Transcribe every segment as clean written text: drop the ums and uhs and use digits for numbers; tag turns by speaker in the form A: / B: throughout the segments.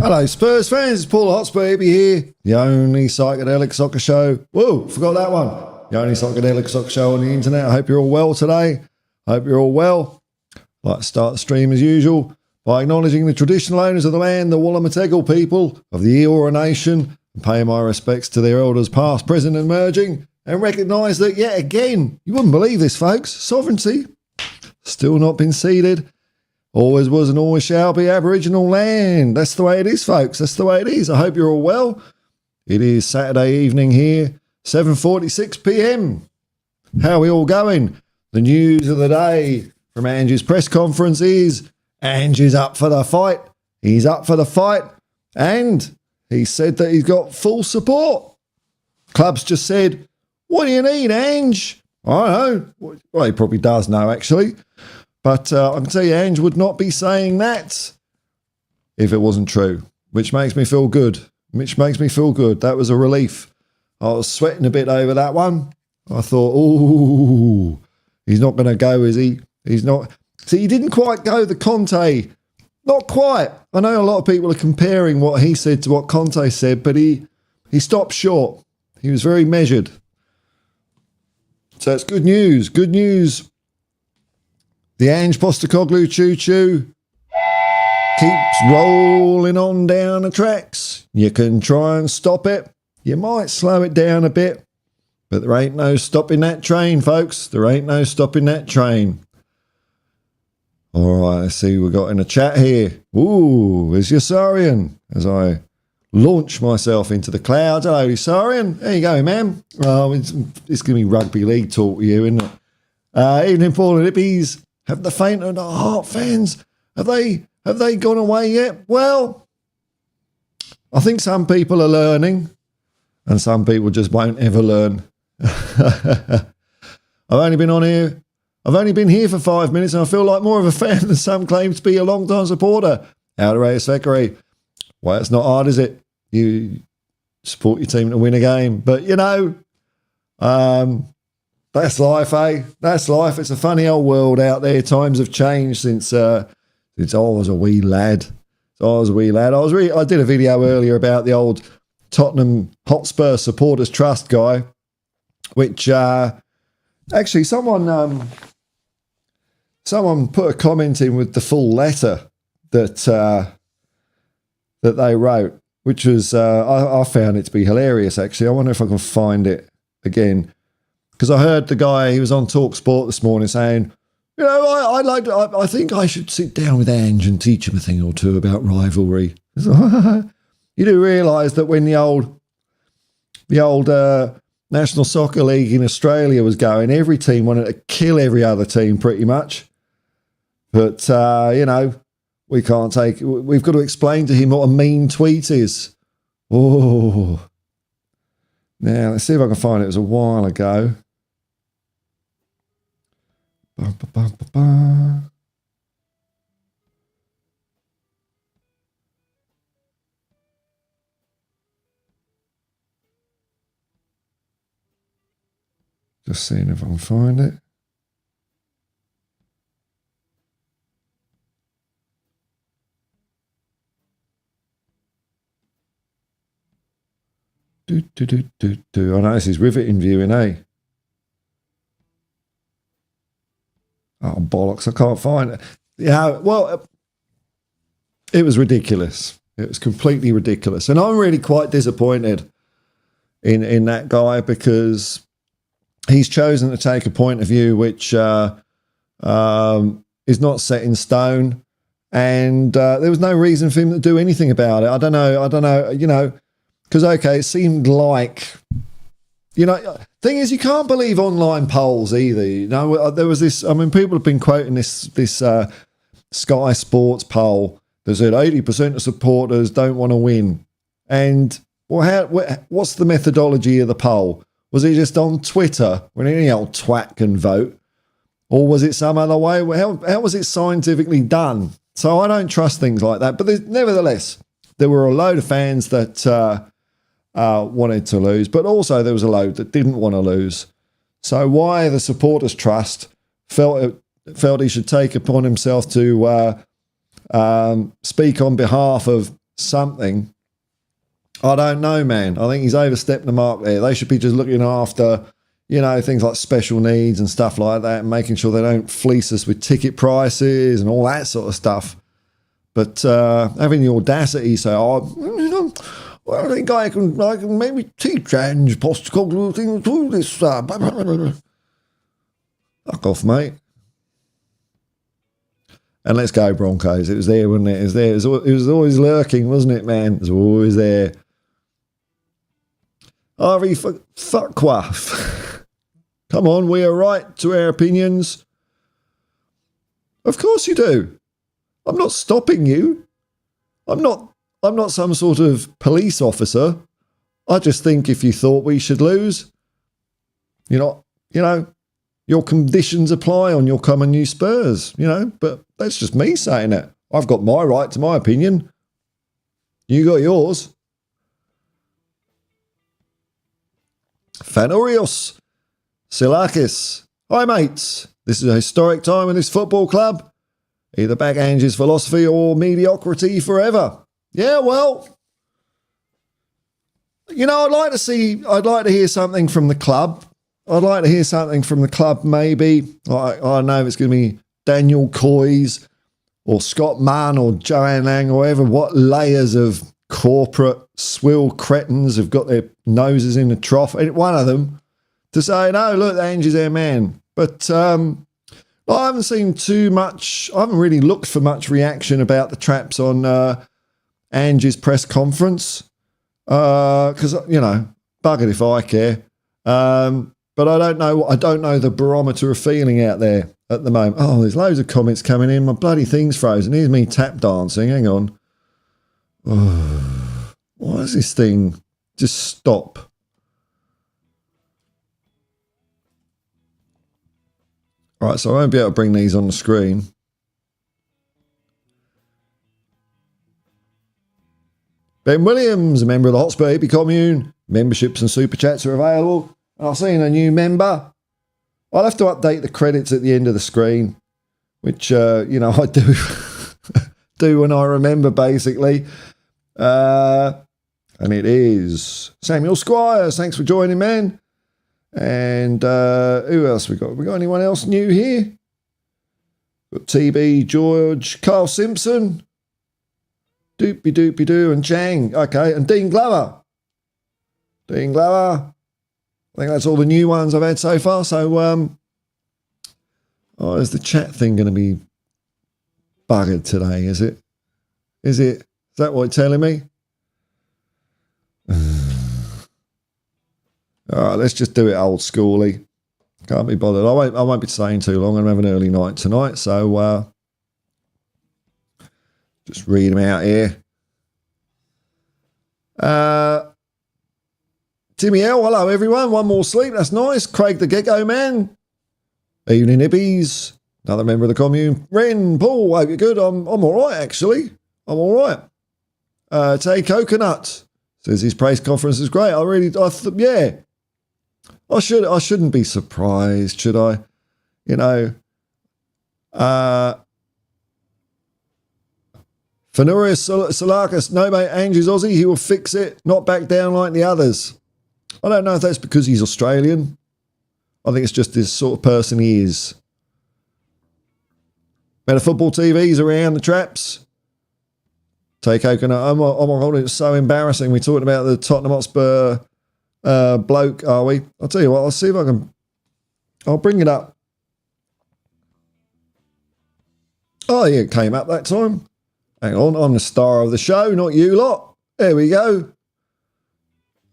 A: Hello Spurs fans, it's Paul Hotspur Hippie here, the only psychedelic soccer show. Whoa, forgot that one. The only psychedelic soccer show on the internet. I hope you're all well today. I hope you're all well. I'd like to start the stream as usual by acknowledging the traditional owners of the land, the Wallumeteggle people of the Eora Nation, and pay my respects to their elders past, present and emerging, and recognise that yet again, you wouldn't believe this folks, sovereignty still not been ceded. Always was and always shall be Aboriginal land. That's the way it is, folks. That's the way it is. I hope you're all well. It is Saturday evening here, 7:46 p.m. How are we all going? The news of the day from Ange's press conference is Ange is up for the fight. He's up for the fight. And he said that he's got full support. Clubs just said, what do you need, Ange? I don't know. Well, he probably does know, actually. But I can tell you, Ange would not be saying that if it wasn't true, which makes me feel good. That was a relief. I was sweating a bit over that one. I thought, ooh, he's not going to go, is he? He's not. See, he didn't quite go the Conte. Not quite. I know a lot of people are comparing what he said to what Conte said, but he stopped short. He was very measured. So it's good news. Good news. The Ange Postecoglou choo-choo keeps rolling on down the tracks. You can try and stop it. You might slow it down a bit. But there ain't no stopping that train, folks. There ain't no stopping that train. All right, let's see what we've got in the chat here. Ooh, there's Yassarian as I launch myself into the clouds. Hello, Yassarian. There you go, man. Oh, it's going to be rugby league talk with you, isn't it? Evening, Paul and Hippies. Have the fainted heart fans? Have they gone away yet? Well, I think some people are learning and some people just won't ever learn. I've only been here for 5 minutes and I feel like more of a fan than some claim to be a long-time supporter. Outrageous Feckery. Well, it's not hard, is it? You support your team to win a game. But, you know, that's life, eh? That's life. It's a funny old world out there. Times have changed since I was a wee lad. I did a video earlier about the old Tottenham Hotspur Supporters Trust guy, which actually someone put a comment in with the full letter that they wrote, which was I found it to be hilarious. Actually, I wonder if I can find it again. Because I heard the guy, he was on Talk Sport this morning saying, you know, I think I should sit down with Ange and teach him a thing or two about rivalry. You do realise that when the old National Soccer League in Australia was going, every team wanted to kill every other team pretty much. But, you know, we can't take. We've got to explain to him what a mean tweet is. Oh, now let's see if I can find it. It was a while ago. Ba, ba, ba, ba, ba. Just seeing if I can find it. I know this is riveting viewing, eh? Oh, bollocks, I can't find it. Yeah, well, it was ridiculous. It was completely ridiculous. And I'm really quite disappointed in that guy because he's chosen to take a point of view which is not set in stone. And there was no reason for him to do anything about it. I don't know, you know, because, okay, it seemed like, you know, thing is, you can't believe online polls either. You know, there was this, I mean, people have been quoting this Sky Sports poll that said 80% of supporters don't want to win. And well, what's the methodology of the poll? Was it just on Twitter when any old twat can vote? Or was it some other way? How was it scientifically done? So I don't trust things like that. But nevertheless, there were a load of fans that wanted to lose, but also there was a load that didn't want to lose. So why the Supporters Trust felt he should take upon himself to speak on behalf of something, I don't know, man. I think he's overstepped the mark there. They should be just looking after, you know, things like special needs and stuff like that, and making sure they don't fleece us with ticket prices and all that sort of stuff. But having the audacity to say, well, I think I can maybe teach Ange Postecoglou to do this. Fuck off, mate. And let's go Broncos. It was there, wasn't it? It was there. It was always lurking, wasn't it, man? It was always there. Harvey, fuck off. Come on, we are right to our opinions. Of course you do. I'm not stopping you. I'm not some sort of police officer. I just think if you thought we should lose, you know, your conditions apply on your come and new Spurs, you know, but that's just me saying it. I've got my right to my opinion. You got yours. Fanorios Silakis. Hi, mates. This is a historic time in this football club. Either back Ange's philosophy or mediocrity forever. Yeah, well, you know, I'd like to hear something from the club. I'd like to hear something from the club, maybe. I don't know if it's going to be Daniel Coys or Scott Mann or Joanne Lang or whatever, what layers of corporate swill cretins have got their noses in the trough, one of them, to say, no, look, Ange is our man. But I haven't seen too much, I haven't really looked for much reaction about the traps on Ange's press conference, because, you know, buggered if I care. But I don't know the barometer of feeling out there at the moment. Oh, there's loads of comments coming in. My bloody thing's frozen. Here's me tap dancing. Hang on. Oh, why does this thing just stop? All right, so I won't be able to bring these on the screen. Ben Williams, a member of the Hotspur Hippie commune. Memberships and super chats are available. I've seen a new member. I'll have to update the credits at the end of the screen, which, you know, I do when I remember, basically. And it is Samuel Squires. Thanks for joining, man. And who else we got? We got anyone else new here? Got TB, George, Carl Simpson, Doopy Doopy Doo, and Chang. Okay, and Dean Glover. Dean Glover. I think that's all the new ones I've had so far. So, is the chat thing going to be buggered today? Is it? Is that what you're telling me? All right, let's just do it old schooly. Can't be bothered. I won't be staying too long. I'm having an early night tonight, so Just read them out here. Timmy L, hello everyone. One more sleep, that's nice. Craig the Gecko Man. Evening hippies. Another member of the commune. Ren, Paul, hope you're good. I'm all right, actually. I'm all right. Tay Coconut says his press conference is great. Yeah. I shouldn't be surprised, should I? You know. Fenurius Salakis, no mate, Ange's Aussie, he will fix it, not back down like the others. I don't know if that's because he's Australian. I think it's just this sort of person he is. Better football TVs around the traps. Take coconut. Oh my God, it's so embarrassing. We're talking about the Tottenham Hotspur bloke, are we? I'll tell you what, I'll see if I can. I'll bring it up. Oh, yeah, it came up that time. Hang on, I'm the star of the show, not you lot. There we go.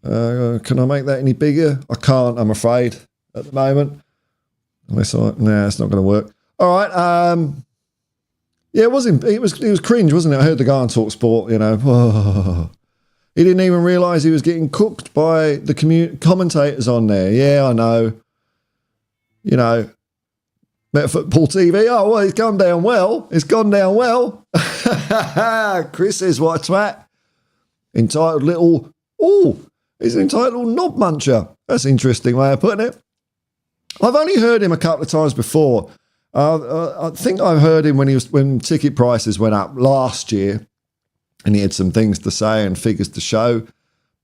A: Can I make that any bigger? I can't, I'm afraid, at the moment. Unless nah, it's not going to work. All right. Yeah, it was cringe, wasn't it? I heard the guy on TalkSport, you know. He didn't even realise he was getting cooked by the commentators on there. Yeah, I know. You know. Met Football TV. Oh, well, it's gone down well. It's gone down well. Chris says, what a twat. Entitled little... Oh, he's an entitled knob muncher. That's an interesting way of putting it. I've only heard him a couple of times before. I think I've heard him when ticket prices went up last year, and he had some things to say and figures to show.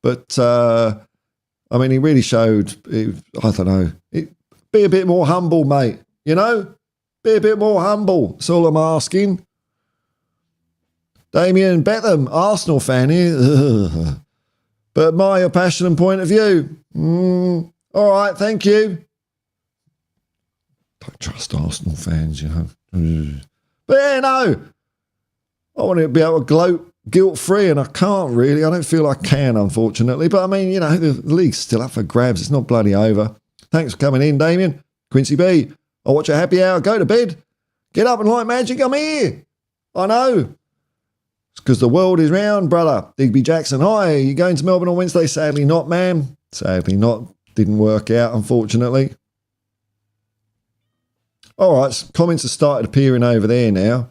A: But, I mean, he really showed, I don't know, be a bit more humble, mate. You know, be a bit more humble. That's all I'm asking. Damien Betham, Arsenal fan here. Ugh. But my passion and point of view. All right, thank you. Don't trust Arsenal fans, you know. But yeah, no. I want to be able to gloat guilt-free, and I can't really. I don't feel I can, unfortunately. But I mean, you know, the league's still up for grabs. It's not bloody over. Thanks for coming in, Damien. Quincy B. I'll watch a happy hour, go to bed, get up and light magic, I'm here. I know. It's because the world is round, brother. Digby Jackson, hi, you going to Melbourne on Wednesday? Sadly not, man. Sadly not. Didn't work out, unfortunately. All right, comments have started appearing over there now.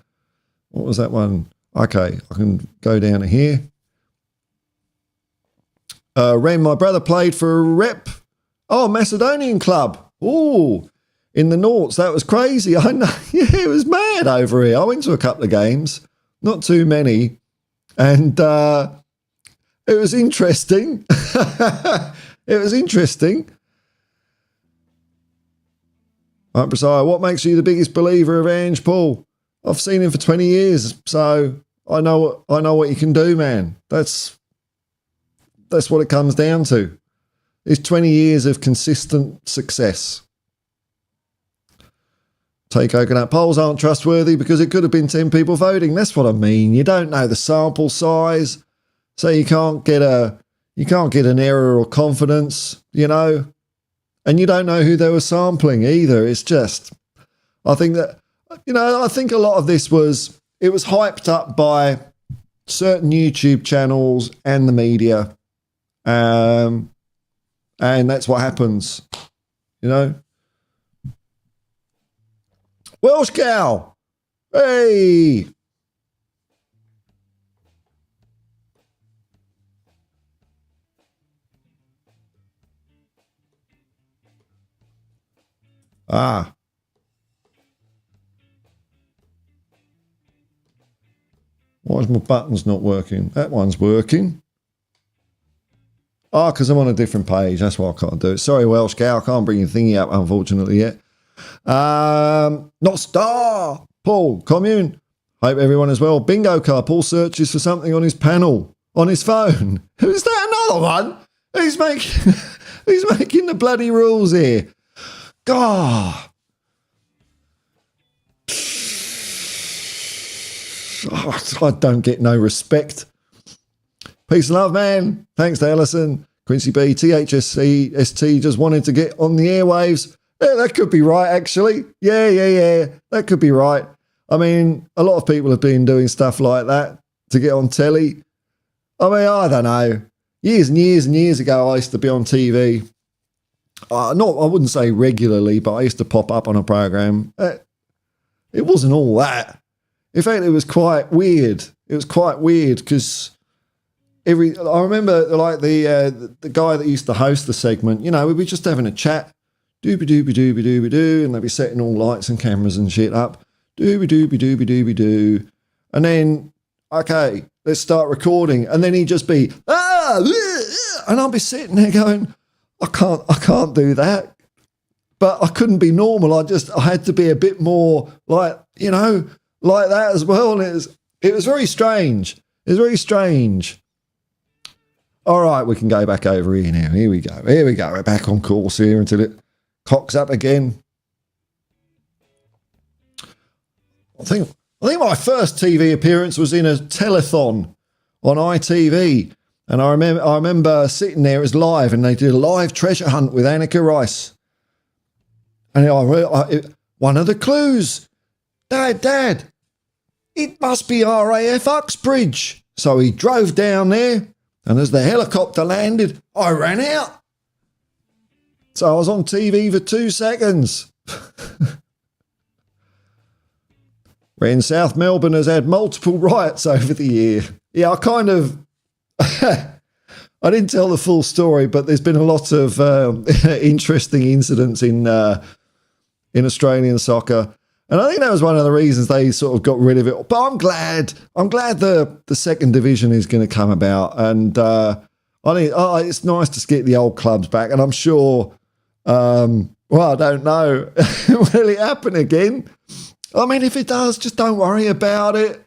A: What was that one? Okay, I can go down to here. Ren, my brother played for a rep. Oh, Macedonian club. Ooh. In the Norts, that was crazy. I know. Yeah, it was mad over here. I went to a couple of games, not too many, and it was interesting. It was interesting. Right, Brazil, what makes you the biggest believer of Ange Paul? I've seen him for 20 years, so I know what he can do, man. That's what it comes down to. It's 20 years of consistent success. Take coconut polls aren't trustworthy because it could have been 10 people voting. That's what I mean. You don't know the sample size, so you can't get an error or confidence, you know. And you don't know who they were sampling either. It's just, I think that, you know, I think a lot of this was hyped up by certain YouTube channels and the media, and that's what happens, you know. Welsh cow. Hey. Ah. Why is my buttons not working? That one's working. Oh, because I'm on a different page. That's why I can't do it. Sorry, Welsh cow. I can't bring your thingy up, unfortunately, yet. Not star. Paul, commune. Hope everyone is well. Bingo card. Paul searches for something on his panel, on his phone. Is that another one? Who's making the bloody rules here? God. Oh, I don't get no respect. Peace and love, man. Thanks to Ellison. Quincy B, THSC, just wanted to get on the airwaves. Yeah, that could be right, actually. Yeah. That could be right. I mean, a lot of people have been doing stuff like that to get on telly. I mean, I don't know. Years and years and years ago, I used to be on TV. I wouldn't say regularly, but I used to pop up on a program. It wasn't all that. In fact, it was quite weird. It was quite weird because I remember like the guy that used to host the segment, you know, we'd be just having a chat, doobie-doobie-doobie-doobie-doo, and they'd be setting all lights and cameras and shit up, doobie-doobie-doobie-doobie-doo, and then, okay, let's start recording, and then he'd just be, and I'd be sitting there going, I can't do that. But I couldn't be normal. I had to be a bit more like, you know, like that as well. And it was very strange. It was very strange. All right, we can go back over here now. Here we go. We're back on course here until it cocks up again. I think my first TV appearance was in a telethon on ITV. And I remember sitting there, it was live, and they did a live treasure hunt with Anneka Rice. And one of the clues, Dad, it must be RAF Uxbridge. So he drove down there, and as the helicopter landed, I ran out. So I was on TV for 2 seconds. When South Melbourne has had multiple riots over the year. Yeah, I kind of... I didn't tell the full story, but there's been a lot of interesting incidents in Australian soccer, and I think that was one of the reasons they sort of got rid of it. But I'm glad the second division is going to come about, and I think it's nice to get the old clubs back. And I'm sure, well, I don't know, will it happen again? I mean, if it does, just don't worry about it.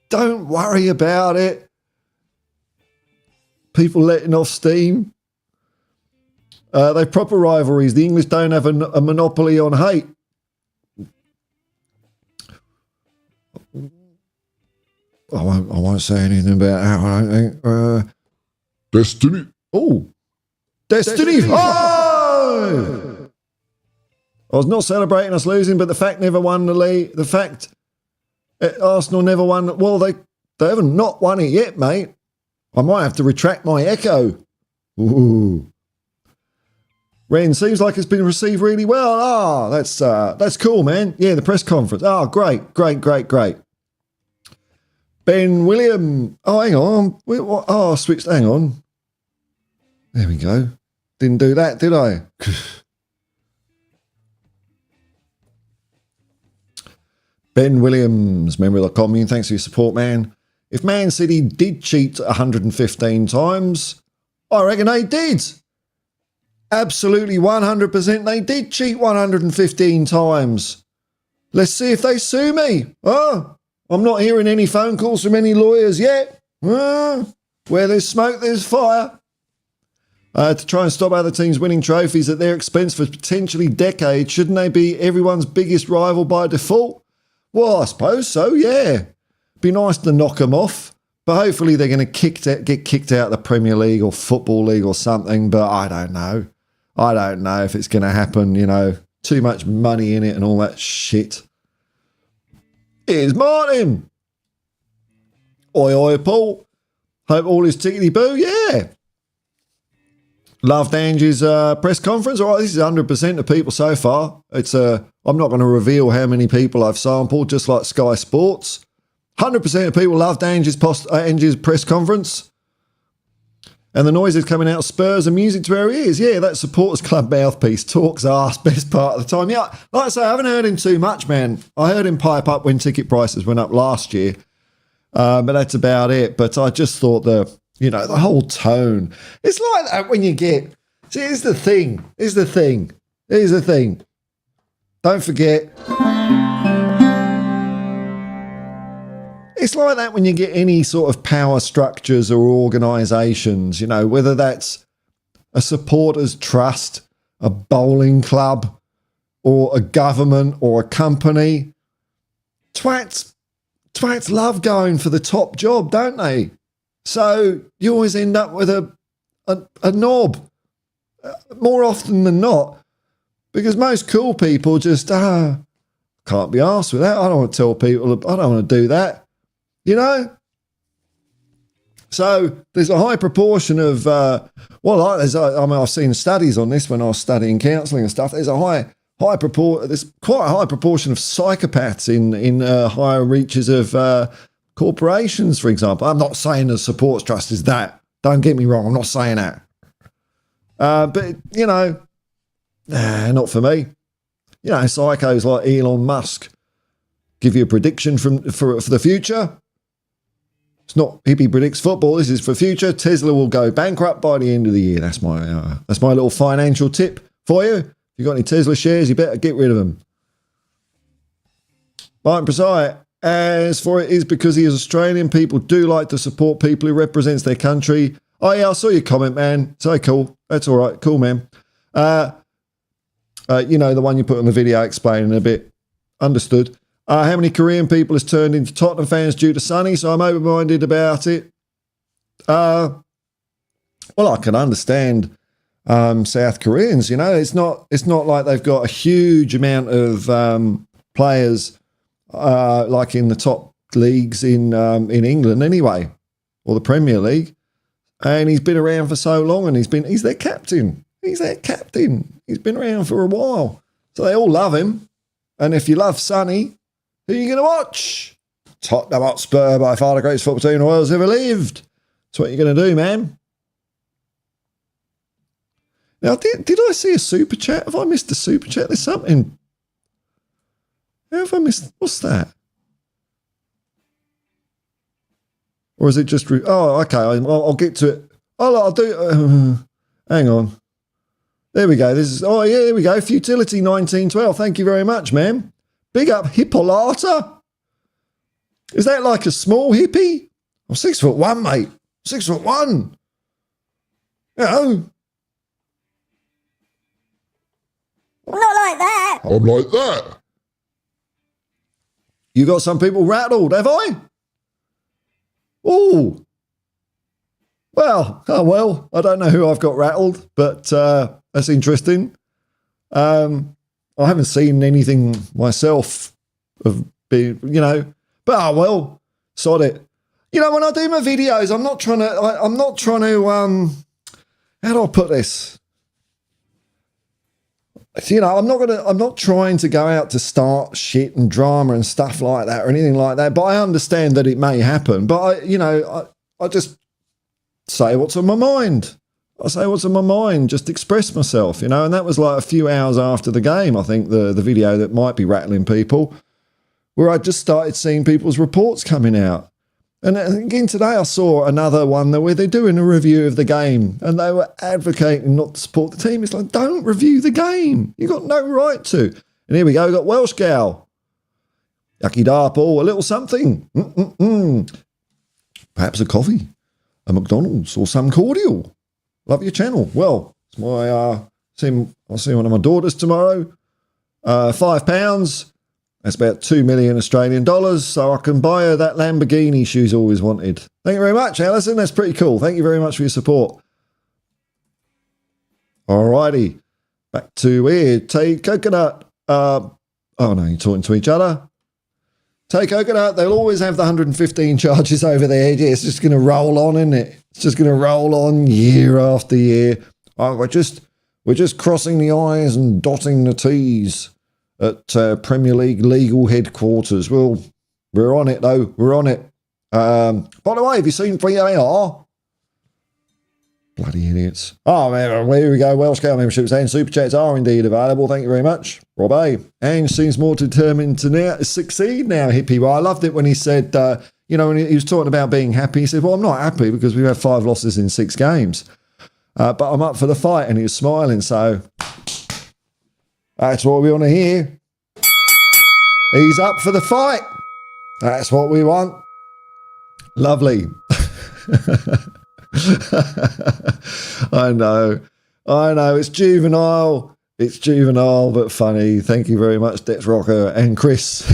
A: Don't worry about it. People letting off steam. They're proper rivalries. The English don't have a monopoly on hate. I won't say anything about how I don't think. Destiny. Oh, Destiny. Oh! I was not celebrating us losing, but the fact never won the league. The fact Arsenal never won. Well, they haven't not won it yet, mate. I might have to retract my echo. Ooh. Ren, seems like it's been received really well. That's cool, man. Yeah, the press conference. Oh, great. Ben William. Oh, hang on. I switched. Hang on. There we go. Didn't do that, did I? Ben Williams, member of the commune. Thanks for your support, man. If Man City did cheat 115 times, I reckon they did. Absolutely 100% they did cheat 115 times. Let's see if they sue me. Oh, I'm not hearing any phone calls from any lawyers yet. Where there's smoke, there's fire. To try and stop other teams winning trophies at their expense for potentially decades, shouldn't they be everyone's biggest rival by default? Well, I suppose so, yeah. Be nice to knock them off, but hopefully they're going to get kicked out of the Premier League or Football League or something, but I don't know. I don't know if it's going to happen, you know. Too much money in it and all that shit. Here's Martin. Oi, oi, Paul. Hope all is tickety-boo, yeah. Loved Ange's press conference. All right, this is 100% of people so far. I'm not going to reveal how many people I've sampled, just like Sky Sports. 100% of people loved Ange's press conference. And the noises coming out of Spurs and music to where he is. Yeah, that supporters club mouthpiece talks arse best part of the time. Yeah, like I say, I haven't heard him too much, man. I heard him pipe up when ticket prices went up last year. But that's about it. But I just thought the whole tone. It's like that when you get... See, here's the thing. Don't forget... It's like that when you get any sort of power structures or organisations, you know, whether that's a supporters trust, a bowling club, or a government or a company. Twats love going for the top job, don't they? So you always end up with a knob more often than not, because most cool people just, can't be arsed with that. I don't want to tell people, I don't want to do that, you know? So there's a high proportion of, I've seen studies on this when I was studying counselling and stuff. There's there's quite a high proportion of psychopaths in higher reaches of corporations, for example. I'm not saying the supports trust is that. Don't get me wrong. I'm not saying that. But, you know, not for me. You know, psychos like Elon Musk give you a prediction for the future. It's not Hippie predicts football. This is for future. Tesla will go bankrupt by the end of the year. That's my little financial tip for you. If you've got any Tesla shares, you better get rid of them. Martin Preside, as for it is because he is Australian, people do like to support people who represents their country. Oh, yeah, I saw your comment, man. So cool. That's all right. Cool, man. You know, the one you put on the video explaining a bit. Understood. How many Korean people has turned into Tottenham fans due to Sonny? So I'm open-minded about it. Well, I can understand South Koreans. You know, it's not like they've got a huge amount of players like in the top leagues in England anyway, or the Premier League. And he's been around for so long, and he's their captain. He's their captain. He's been around for a while. So they all love him. And if you love Sonny, who are you going to watch? Tottenham Hotspur, by far the greatest football team the world's ever lived. That's what you're going to do, man. Now, did I see a super chat? Have I missed a super chat? There's something. How have I missed? What's that? Or is it just... Oh, okay. I'll get to it. Oh, I'll do... hang on. There we go. Oh, yeah, there we go. Futility 1912. Thank you very much, man. Big up Hippolyta. Is that like a small hippie? I'm 6'1", mate. 6'1". You know.
B: I'm not like that.
C: I'm like that.
A: You got some people rattled, have I? Oh. Well, I don't know who I've got rattled, but that's interesting. I haven't seen anything myself of being, you know, but sod it. You know, when I do my videos, I'm not trying to, how do I put this? You know, I'm not trying to go out to start shit and drama and stuff like that or anything like that, but I understand that it may happen. But I just say what's on my mind. I say what's on my mind, just express myself, you know, and that was like a few hours after the game, I think, the video that might be rattling people, where I just started seeing people's reports coming out. And again, today I saw another one where they're doing a review of the game and they were advocating not to support the team. It's like, don't review the game. You've got no right to. And here we go, we've got Welsh Gal. Yucky Darple, a little something. Perhaps a coffee, a McDonald's or some cordial. Love your channel. Well, it's my I'll see one of my daughters tomorrow. £5. That's about 2 million Australian dollars. So I can buy her that Lamborghini she's always wanted. Thank you very much, Alison. That's pretty cool. Thank you very much for your support. Alrighty. Back to here. Take Coconut. Oh no, you're talking to each other. Take Coconut. They'll always have the 115 charges over their head. Yeah, it's just going to roll on, isn't it? It's just going to roll on year after year. We're just crossing the I's and dotting the T's at Premier League legal headquarters. Well, we're on it, though. We're on it. By the way, have you seen VAR? Bloody idiots. Oh, man, here we go. Welsh Scale memberships and super chats are indeed available. Thank you very much. Rob A. Ange seems more determined to succeed now, Hippie. Well, I loved it when he said, when he was talking about being happy, he said, well, I'm not happy because we've had 5 losses in 6 games. But I'm up for the fight, and he was smiling, so that's what we want to hear. He's up for the fight. That's what we want. Lovely. I know. It's juvenile. It's juvenile, but funny. Thank you very much, Dex Rocker and Chris.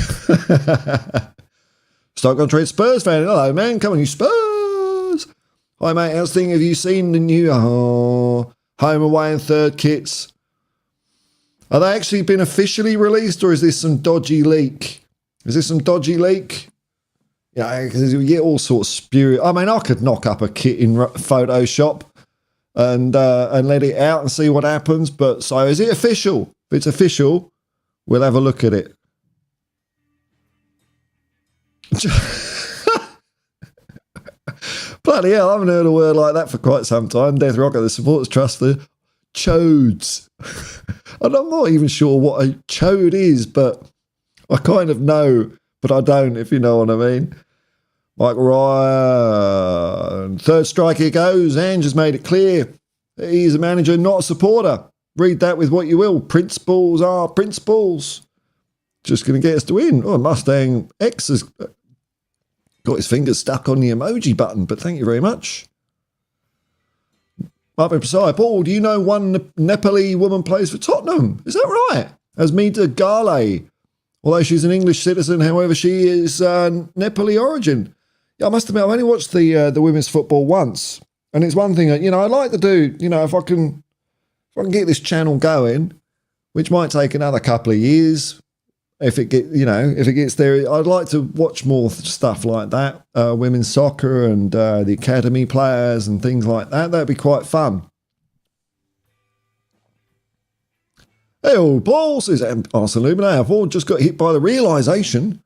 A: Stoke-on-Trent Spurs fan. Hello, man. Come on, you Spurs. Hi, mate. How's thing? Have you seen the new home, away and third kits? Are they actually been officially released, or is this some dodgy leak? Yeah, because you get all sorts of spurious. I mean, I could knock up a kit in Photoshop and let it out and see what happens. But so is it official? If it's official, we'll have a look at it. Bloody hell, I haven't heard a word like that for quite some time. Death Rocker, the Supporters Trust for chodes. And I'm not even sure what a chode is, but I kind of know, but I don't, if you know what I mean. Mike Ryan. Third strike here goes. Ange has made it clear he's a manager, not a supporter. Read that with what you will. Principles are principles. Just going to get us to win. Oh, Mustang X has got his fingers stuck on the emoji button, but thank you very much. Marvin Prasai, Paul, do you know one Nepali woman plays for Tottenham? Is that right? Asmita Gale. Although she's an English citizen, however, she is Nepali origin. Yeah, I must admit, I've only watched the women's football once. And it's one thing, I'd like to do, if I can get this channel going, which might take another couple of years, if it gets there, I'd like to watch more stuff like that, women's soccer and the academy players and things like that. That'd be quite fun. Hey, old Paul, says Arsenal Illuminator. Paul just got hit by the realisation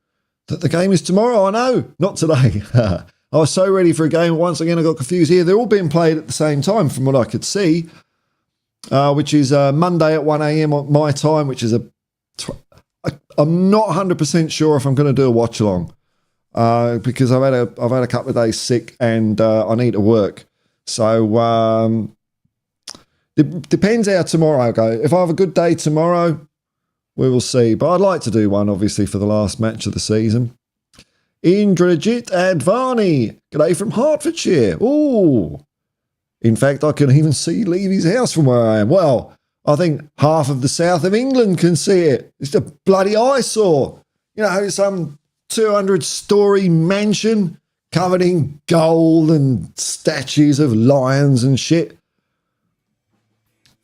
A: that the game is tomorrow. I know, not today. I was so ready for a game. Once again, I got confused here. They're all being played at the same time from what I could see, which is Monday at 1 a.m. on my time, which is I'm not 100% sure if I'm going to do a watch along because I've had a couple of days sick and I need to work. So it depends how tomorrow go. If I have a good day tomorrow, we will see. But I'd like to do one, obviously, for the last match of the season. Indrajit Advani. G'day from Hertfordshire. Ooh. In fact, I can even see Levy's house from where I am. Well, I think half of the south of England can see it. It's a bloody eyesore. Some 200-storey mansion covered in gold and statues of lions and shit.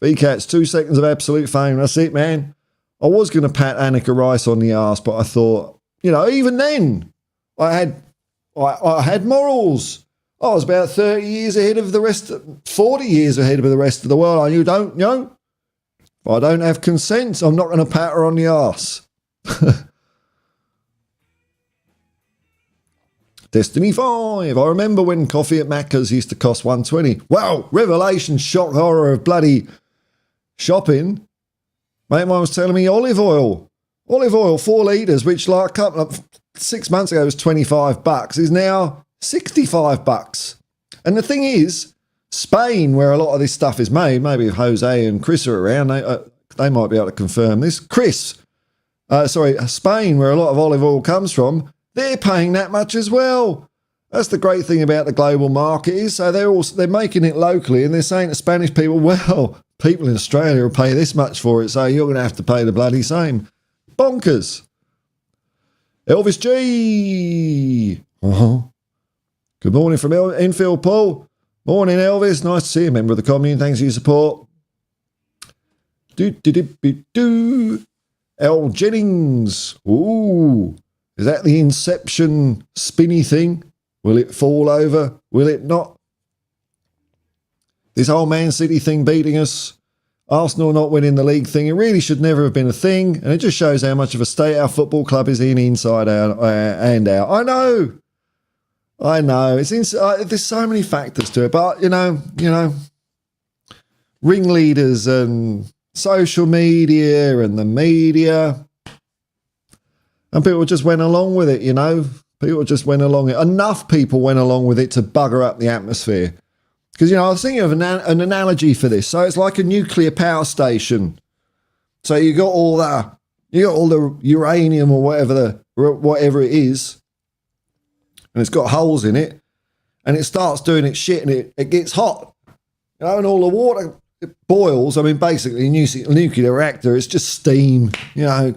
A: VCats, 2 seconds of absolute fame. That's it, man. I was going to pat Annika Rice on the arse, but I thought, even then, I had morals. I was about 30 years ahead of the rest, 40 years ahead of the rest of the world. And you don't, if I don't have consent, I'm not going to pat her on the arse. Destiny 5. I remember when coffee at Macca's used to cost $1.20. Wow, revelation, shock, horror of bloody shopping. Mate of mine was telling me olive oil, 4 litres, which like 6 months ago was $25, is now $65. And the thing is, Spain, where a lot of this stuff is made, maybe if Jose and Chris are around, they might be able to confirm this. Spain, where a lot of olive oil comes from, they're paying that much as well. That's the great thing about the global market is, so they're making it locally and they're saying to Spanish people, well, people in Australia will pay this much for it, so you're going to have to pay the bloody same. Bonkers. Elvis G. Good morning from Enfield, Paul. Morning, Elvis. Nice to see you, member of the commune. Thanks for your support. L. Jennings. Ooh. Is that the Inception spinny thing? Will it fall over? Will it not? This whole Man City thing beating us, Arsenal not winning the league thing, it really should never have been a thing. And it just shows how much of a state our football club is in inside out and out. I know. There's so many factors to it. But, ringleaders and social media and the media. And people just went along with it, People just went along it. Enough people went along with it to bugger up the atmosphere. Because, I was thinking of an analogy for this. So it's like a nuclear power station. So you got all the uranium or whatever it is, and it's got holes in it, and it starts doing its shit, and it gets hot. And all the water it boils. I mean, basically, a nuclear reactor, it's just steam.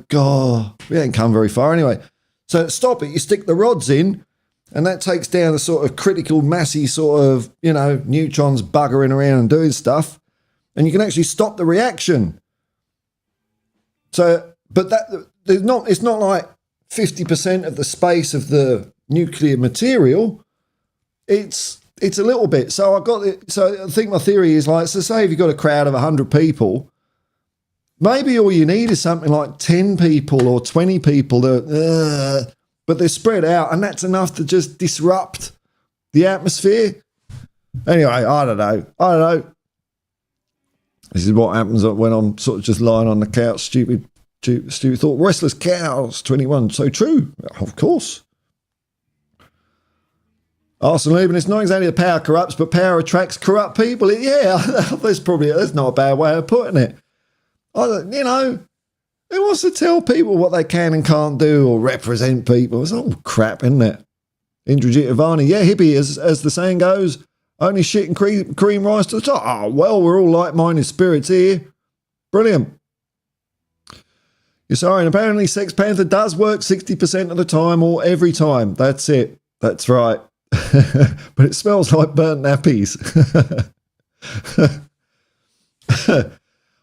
A: God, we ain't come very far anyway. So to stop it, you stick the rods in, and that takes down the sort of critical massy sort of, neutrons buggering around and doing stuff, and you can actually stop the reaction. So, but it's not like 50% of the space of the nuclear material. It's a little bit. So I think my theory is like, so say if you've got a crowd of 100 people, maybe all you need is something like 10 people or 20 people that, but they're spread out, and that's enough to just disrupt the atmosphere. Anyway, I don't know. This is what happens when I'm sort of just lying on the couch, stupid thought. Restless cows, 21. So true, of course. Arsenal even, it's not exactly the power corrupts, but power attracts corrupt people. Yeah, that's not a bad way of putting it. Who wants to tell people what they can and can't do or represent people? It's all crap, isn't it? Indrajit Ivani, yeah, hippie, as the saying goes, only shit and cream rise to the top. Oh, well, we're all like-minded spirits here. Brilliant. You're sorry, and apparently Sex Panther does work 60% of the time or every time. That's it. That's right. But it smells like burnt nappies.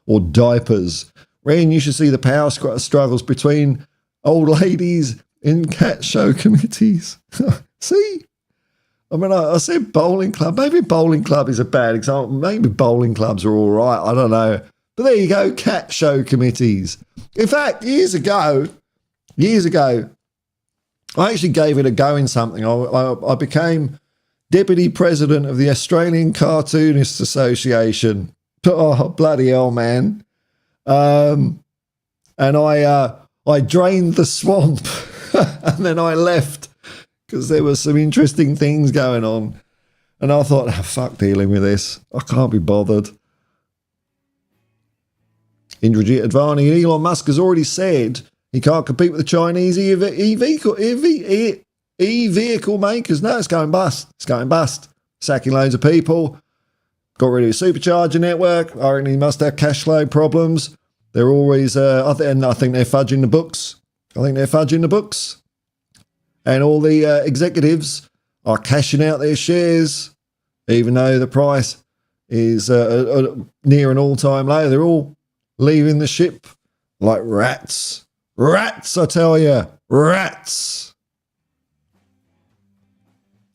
A: Or diapers. Ren, you should see the power struggles between old ladies in cat show committees. See? I mean, I said bowling club. Maybe bowling club is a bad example. Maybe bowling clubs are all right. I don't know. But there you go, cat show committees. In fact, years ago, I actually gave it a go in something. I became deputy president of the Australian Cartoonists Association. Oh, bloody hell, man. And I drained the swamp and then I left because there were some interesting things going on. And I thought, fuck dealing with this. I can't be bothered. Indrajit Advani, Elon Musk has already said he can't compete with the Chinese e-vehicle makers. No, it's going bust. It's going bust. Sacking loads of people. Got rid of the supercharger network. I reckon he must have cash flow problems. They're always, I think they're fudging the books. And all the executives are cashing out their shares, even though the price is near an all-time low. They're all leaving the ship like rats. Rats, I tell you. Rats.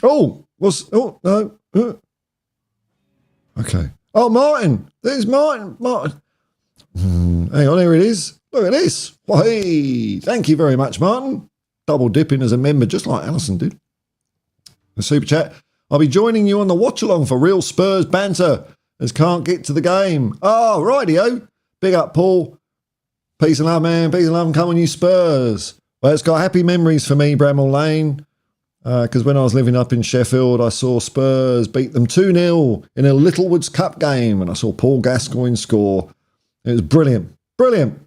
A: Oh, no. Okay. Oh, Martin. There's Martin. Hang on, here it is. Look at this. Hey, thank you very much, Martin. Double dipping as a member, just like Alison did. The super chat. I'll be joining you on the watch along for real Spurs banter, as can't get to the game. Oh, rightio. Big up, Paul. Peace and love, man. Peace and love, and come on, you Spurs. Well, it's got happy memories for me, Bramall Lane. Because when I was living up in Sheffield, I saw Spurs beat them 2-0 in a Littlewoods Cup game, and I saw Paul Gascoigne score. It was brilliant. Brilliant.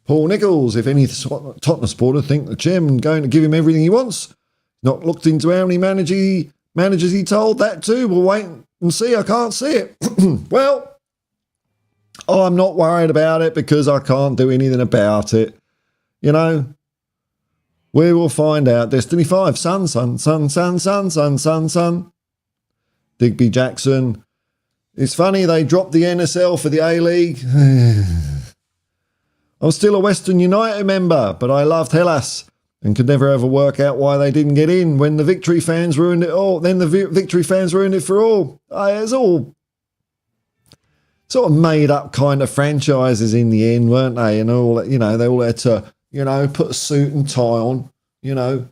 A: Paul Nichols, if any Tottenham supporter think the chairman going to give him everything he wants, not looked into how many managers he told that to, we'll wait and see. I can't see it. Well, I'm not worried about it because I can't do anything about it. You know, we will find out. Destiny 5, son. Digby Jackson. It's funny they dropped the NSL for the A-League. I'm still a Western United member, but I loved Hellas and could never ever work out why they didn't get in when the Victory fans ruined it all. Then the Victory fans ruined it for all. It's all sort of made up kind of franchises in the end, weren't they? And all, they all had to, put a suit and tie on. You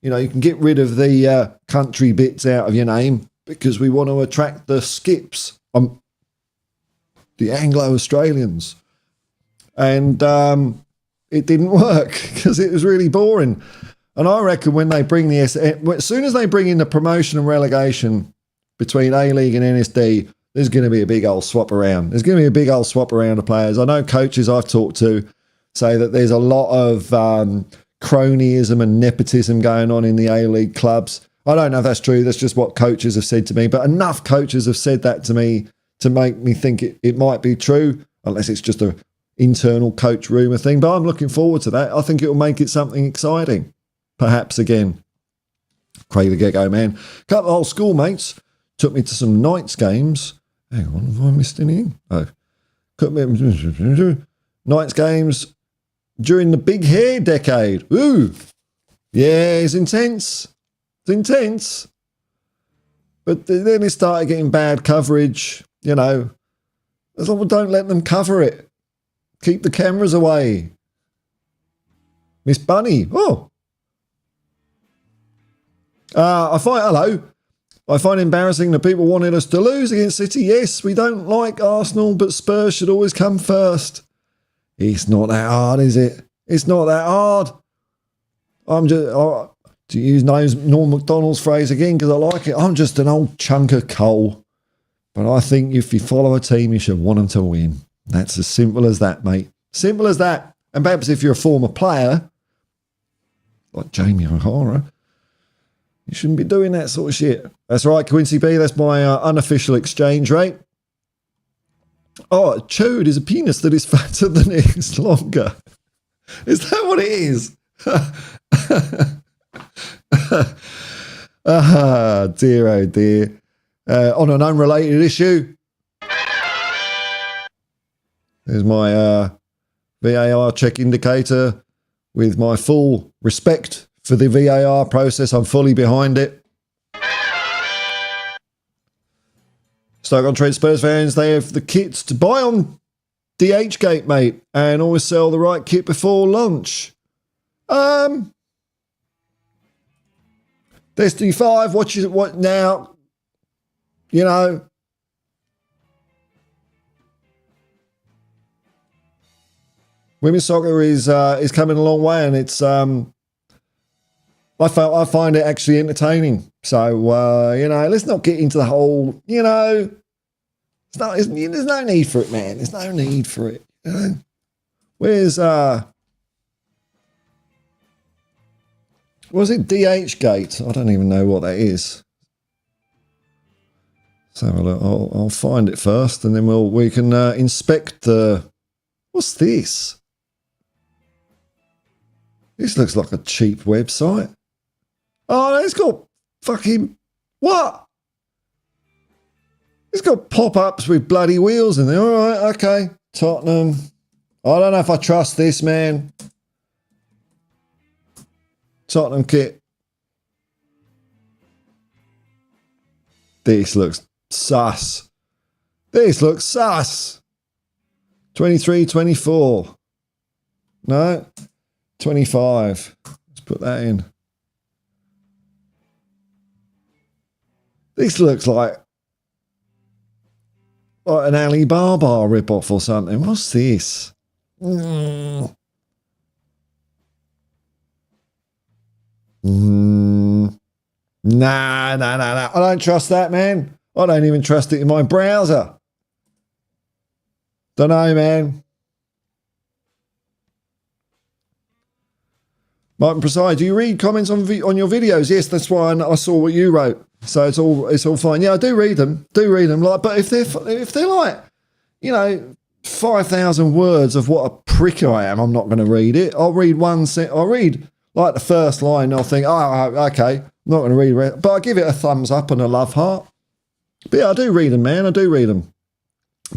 A: can get rid of the country bits out of your name because we want to attract the skips, the Anglo-Australians. And it didn't work because it was really boring. And I reckon when they bring as soon as they bring in the promotion and relegation between A-League and NSD, there's going to be a big old swap around. There's going to be a big old swap around of players. I know coaches I've talked to say that there's a lot of cronyism and nepotism going on in the A-League clubs. I don't know if that's true. That's just what coaches have said to me. But enough coaches have said that to me to make me think it might be true, unless it's just a internal coach rumour thing. But I'm looking forward to that. I think it'll make it something exciting. Perhaps again. Craig the Gecko, man. A couple of old schoolmates took me to some Knights games. Hang on, have I missed anything? Oh. Night's games during the big hair decade. Ooh. Yeah, it's intense. It's intense. But then it started getting bad coverage, you know. As long as don't let them cover it. Keep the cameras away. Miss Bunny. Oh. I find it embarrassing that people wanted us to lose against City. Yes, we don't like Arsenal, but Spurs should always come first. It's not that hard, is it? It's not that hard. To use Norm MacDonald's phrase again, because I like it, I'm just an old chunk of coal. But I think if you follow a team, you should want them to win. That's as simple as that, mate. Simple as that. And perhaps if you're a former player, like Jamie O'Hara, you shouldn't be doing that sort of shit. That's right, Quincy B. That's my unofficial exchange rate. Oh, a chode is a penis that is fatter than it is longer. Is that what it is? Dear, oh dear. On an unrelated issue, there's my VAR check indicator with my full respect for the VAR process. I'm fully behind it. Stoke-on-Trent Spurs fans, they have the kits to buy on DHgate, mate, and always sell the right kit before lunch. Destiny 5, what now? You know. Women's soccer is coming a long way, and it's I find it actually entertaining. So you know, let's not get into the whole, you know, there's no need for it, man. There's no need for it. You know? Where's was it DHgate? I don't even know what that is. So I'll find it first, and then we can inspect the. What's this? This looks like a cheap website. Oh, it's got fucking what? It's got pop-ups with bloody wheels in there. All right, okay, Tottenham. I don't know if I trust this, man. Tottenham kit. This looks sus. This looks sus. 23, 24. No, 25. Let's put that in. This looks like an Alibaba rip-off or something. What's this? No. Nah. I don't trust that, man. I don't even trust it in my browser. Don't know, man. Martin Prasad, do you read comments on your videos? Yes, that's why I saw what you wrote. So it's all fine. Yeah, I do read them. Like, but if they're like, you know, 5,000 words of what a prick I am, I'm not going to read it. I'll read I'll read like the first line. And I'll think, oh, okay, I'm not going to read it. But I give it a thumbs up and a love heart. But yeah, I do read them, man. I do read them.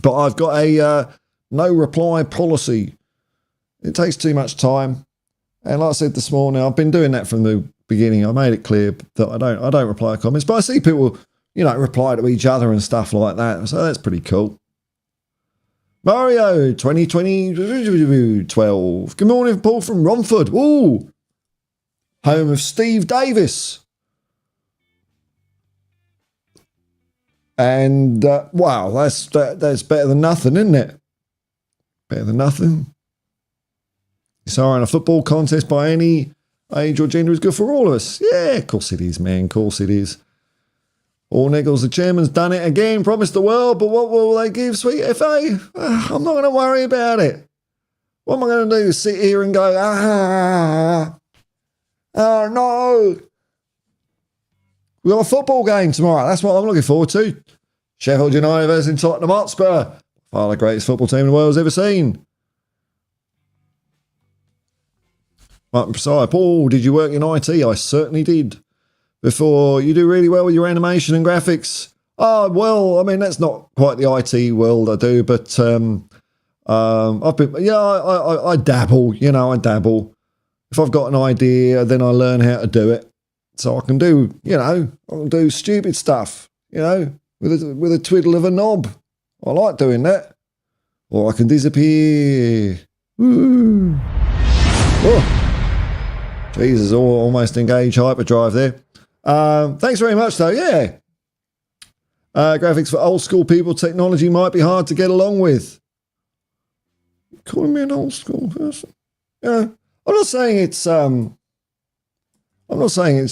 A: But I've got a no reply policy. It takes too much time. And like I said this morning, I've been doing that from the beginning. I made it clear that I don't reply to comments, but I see people, you know, reply to each other and stuff like that. So that's pretty cool. Mario 2012. Good morning, Paul from Romford. Ooh, home of Steve Davis. And wow, that's better than nothing, isn't it? Better than nothing. So in a football contest by any age or gender is good for all of us. Yeah, of course it is, man. Of course it is. All Nichols, the chairman's done it again. Promised the world, but what will they give Sweet FA? I'm not going to worry about it. What am I going to do? Sit here and go, oh no. We've got a football game tomorrow. That's what I'm looking forward to. Sheffield United versus Tottenham Hotspur. Far the greatest football team the world's ever seen. Martin Prasad, Paul, did you work in IT? I certainly did. Before, you do really well with your animation and graphics. Oh, well, I mean, that's not quite the IT world I do, but I dabble, I dabble. If I've got an idea, then I learn how to do it. So I can do, I can do stupid stuff, with a twiddle of a knob. I like doing that. Or I can disappear. Woo. Oh. Jesus, almost engaged hyperdrive there. Thanks very much, though. Yeah. Graphics for old school people. Technology might be hard to get along with. Calling me an old school person. Yeah. I'm not saying it's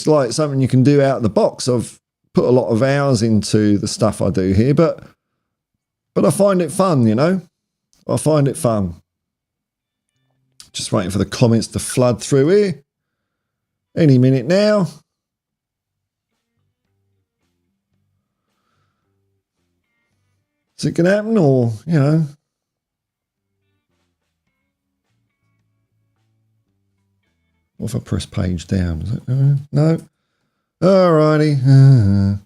A: like something you can do out of the box. I've put a lot of hours into the stuff I do here, but I find it fun, I find it fun. Just waiting for the comments to flood through here. Any minute now. Is it going to happen or, What if I press page down? Is it, no. Alrighty.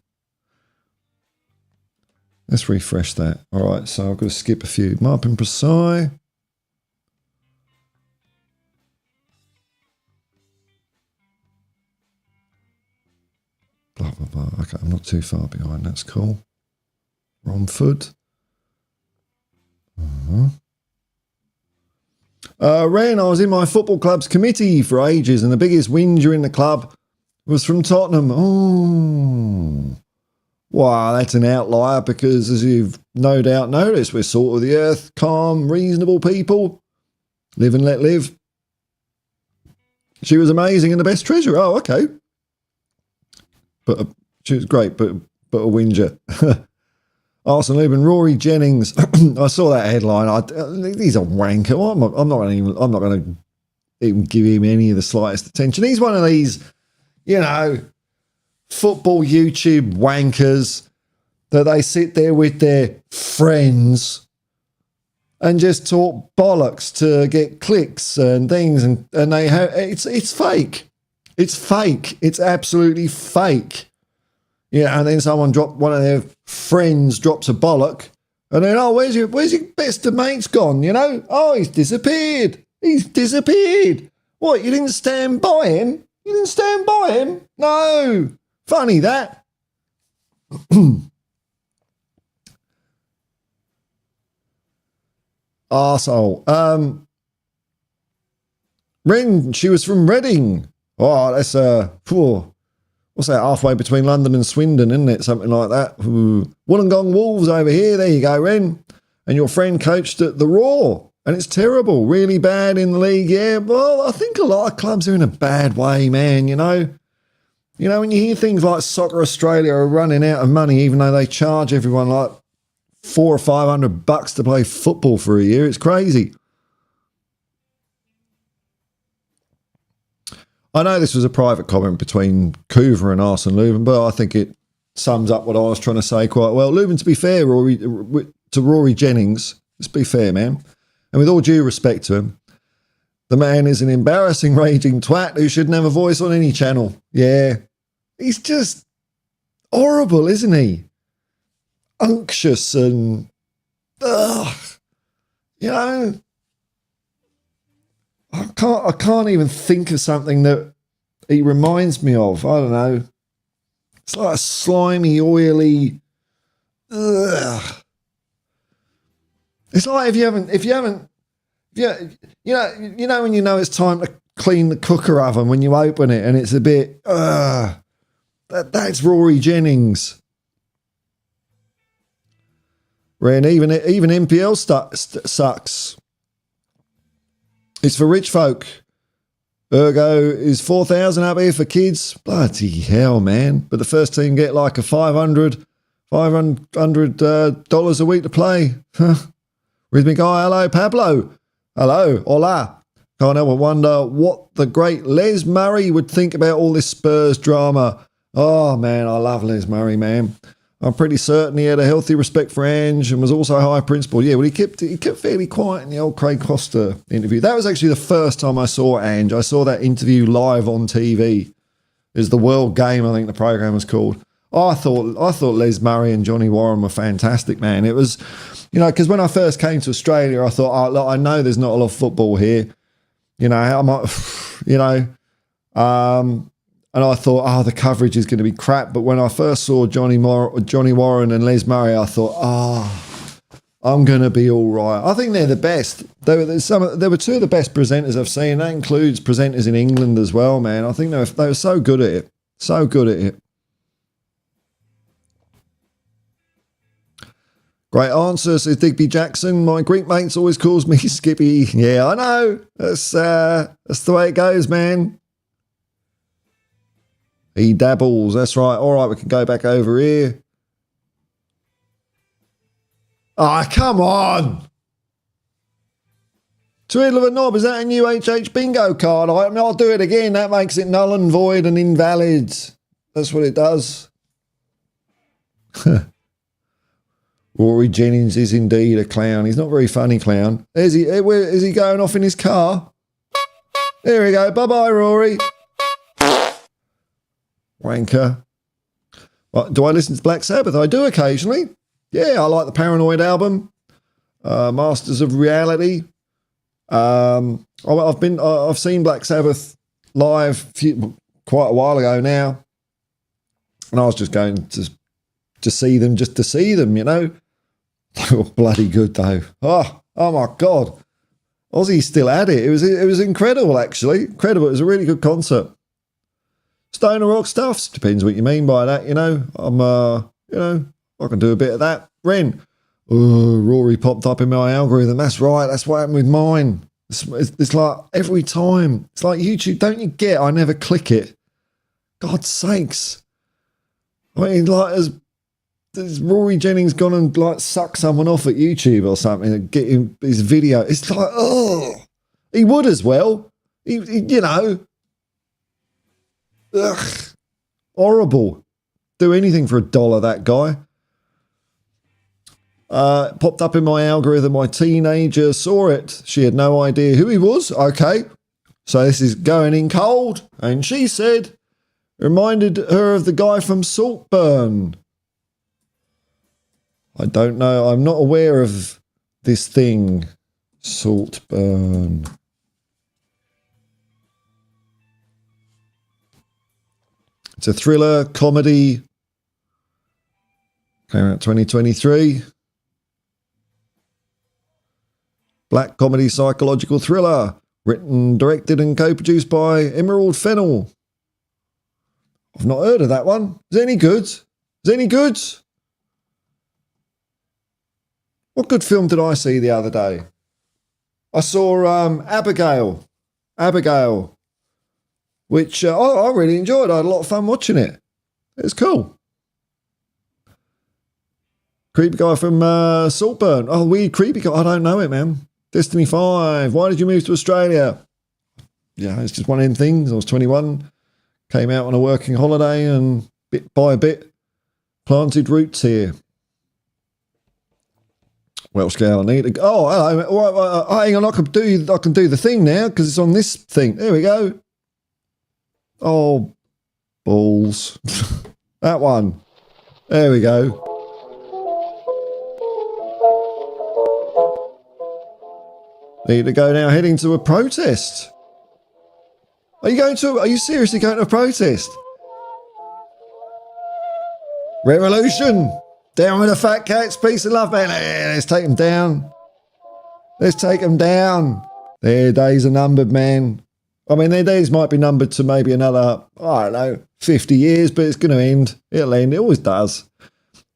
A: Let's refresh that. All right, so I've got to skip a few. Marpin Precise. Blah, blah, blah. Okay, I'm not too far behind. That's cool. Romford. Ren, I was in my football club's committee for ages, and the biggest whinger in the club was from Tottenham. Oh, wow, that's an outlier because, as you've no doubt noticed, we're salt of the earth, calm, reasonable people. Live and let live. She was amazing and the best treasure. Oh, okay. But she was great, but a whinger. Arsene Lubin, Rory Jennings. I saw that headline. He's a wanker. I'm not going to even give him any of the slightest attention. He's one of these, football YouTube wankers that they sit there with their friends and just talk bollocks to get clicks and things, and they have it's fake. It's fake. It's absolutely fake. Yeah, and then one of their friends drops a bollock, and then, where's your best of mate's gone, Oh, he's disappeared. What, you didn't stand by him? No. Funny that. Arsehole. Ren, she was from Reading. Oh, that's, what's that, halfway between London and Swindon, isn't it? Something like that. Wollongong Wolves over here. There you go, Ren. And your friend coached at the Raw. And it's terrible. Really bad in the league, yeah. Well, I think a lot of clubs are in a bad way, man, when you hear things like Soccer Australia are running out of money, even though they charge everyone like $400 or $500 to play football for a year. It's crazy. I know this was a private comment between Coover and Arsene Lubin, but I think it sums up what I was trying to say quite well. Lubin, to be fair, to Rory Jennings, let's be fair, man. And with all due respect to him, the man is an embarrassing, raging twat who shouldn't have a voice on any channel. Yeah. He's just horrible, isn't he? Unctuous and... I can't even think of something that he reminds me of. I don't know. It's like a slimy, oily. Ugh. It's like if you haven't, when you know it's time to clean the cooker oven when you open it, and it's a bit. That's Rory Jennings. And even NPL sucks. It's for rich folk. Ergo is 4,000 up here for kids. Bloody hell, man. But the first team get like a $500 a week to play. Rhythmic guy, hello, Pablo. Hello, hola. Can't help but wonder what the great Les Murray would think about all this Spurs drama. Oh, man, I love Les Murray, man. I'm pretty certain he had a healthy respect for Ange and was also high principled. Yeah, well, he kept fairly quiet in the old Craig Costa interview. That was actually the first time I saw Ange. I saw that interview live on TV. It was the World Game, I think the program was called. I thought Les Murray and Johnny Warren were fantastic, man. It was, because when I first came to Australia, I thought, oh, look, I know there's not a lot of football here. I might, and I thought, oh, the coverage is going to be crap. But when I first saw Johnny Warren and Les Murray, I thought, I'm going to be all right. I think they're the best. They were two of the best presenters I've seen. That includes presenters in England as well, man. I think they were so good at it. So good at it. Great answer, says Digby Jackson. My Greek mates always calls me Skippy. Yeah, I know. That's the way it goes, man. He dabbles. That's right. All right, we can go back over here. Ah, come on. Twiddle of a knob. Is that a new HH bingo card? I'll do it again. That makes it null and void and invalid. That's what it does. Rory Jennings is indeed a clown. He's not a very funny clown. Is he going off in his car? There we go. Bye-bye, Rory. Wanker. Well, do I listen to Black Sabbath? I do occasionally. Yeah, I like the Paranoid album. Masters of Reality. I've seen Black Sabbath live quite a while ago now. And I was just going to see them just to see them, They were bloody good though. Oh my God. Ozzy's still at it. It was incredible, actually. Incredible. It was a really good concert. Stoner rock stuff. Depends what you mean by that, I can do a bit of that. Ren. Oh, Rory popped up in my algorithm. That's right. That's what happened with mine. It's like every time. It's like YouTube. Don't you get? I never click it. God's sakes. I mean, like, has Rory Jennings gone and like sucked someone off at YouTube or something and get him his video? It's like, oh, he would as well. He ugh, horrible. Do anything for $1, that guy. Popped up in my algorithm. My teenager saw it. She had no idea who he was. Okay. So this is going in cold. And she said, reminded her of the guy from Saltburn. I don't know. I'm not aware of this thing. Saltburn. It's a thriller comedy. Came out 2023. Black comedy psychological thriller. Written, directed and co-produced by Emerald Fennell. I've not heard of that one. Is it any good? What good film did I see the other day? I saw Abigail, which I really enjoyed. I had a lot of fun watching it. It was cool. Creepy guy from Saltburn. Oh, weird creepy guy. I don't know it, man. Destiny 5. Why did you move to Australia? Yeah, it's just one of them things. I was 21. Came out on a working holiday and bit by bit planted roots here. Welsh girl, I need to go. Oh, hello. All right, hang on, I can do the thing now because it's on this thing. There we go. Oh, balls. That one. There we go. Need to go now, heading to a protest. Are you seriously going to a protest? Revolution! Down with the fat cats, peace and love, man. Let's take them down. Their days are numbered, man. I mean, their days might be numbered to maybe another, 50 years, but it's going to end. It'll end. It always does.